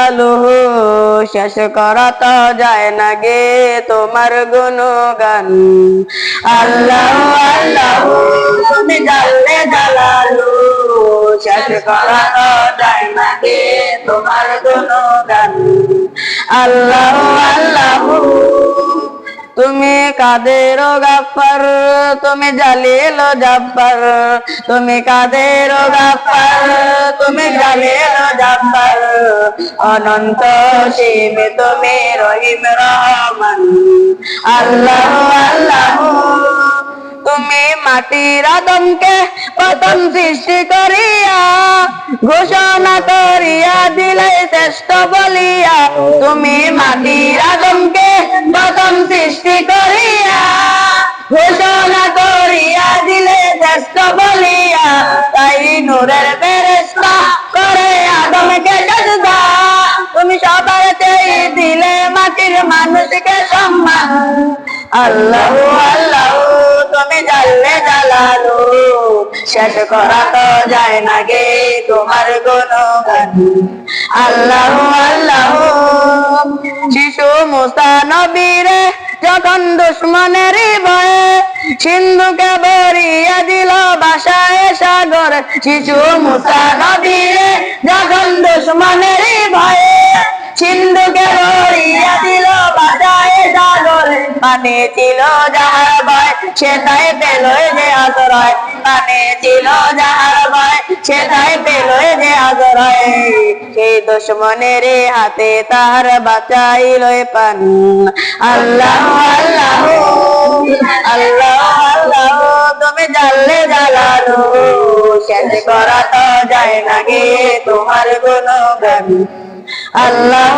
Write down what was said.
জালালুহু শেষ করা তো যায় না গে তোমার গুণগান আল্লাহ আল্লাহ তুমি জাল্লে জালালুহু শেষ করা তো যায় না গে তোমার গুণগান আল্লাহ আল্লাহ তুমি কাদের গাফফার তুমি জালিল জাব্বার তুমি কাদের গাফফার তুমি জালিল জাব্বার অনন্ত সীম তুমি রহিম রহমান আল্লাহ আল্লাহ তুমি মাটির আদমকে প্রথম সৃষ্টি করিয়া ঘোষণা করিয়া দিলে শ্রেষ্ঠ বলিয়া তুমি মাটির আদমকে প্রথম সৃষ্টি করিয়া ঘোষণা করিয়া দিলে শ্রেষ্ঠ বলিয়া তাই নূরের ফেরেশতা করে আদমকে সাজদা তুমি সবার চেয়ে দিলে মাটির মানুষকে সম্মান আল্লাহ আল্লাহ তুমি জাল্লে জালালুহু শেষ করা তো যায় না গে তোমার গুণগান আল্লাহ আল্লাহ শিশু মুসা নবীরে যখন দুশ্মনের ভয়ে সিন্ধুকে ভরিয়ে দিল ভাষায় সাগর শিশু মুসা নবীরে যখন দুশ্মনের ভয়ে সিন্ধুকে ভরিয়ে দিল ভাষায় সাগর পানি ছিল যাহার ভয় সেটাই পেল যে আশ্রয় পানি ছিল যাহার ভয় সেটাই পেল যে আশ্রয় সেই দুশ্মনের হাতে তার বাঁচাইল পান আল্লাহ আল্লাহ আল্লাহ আল্লাহ তুমি জাল্লে জালালুহু শেষ করা তো যায় না গে তোমার গুণগান আল্লাহ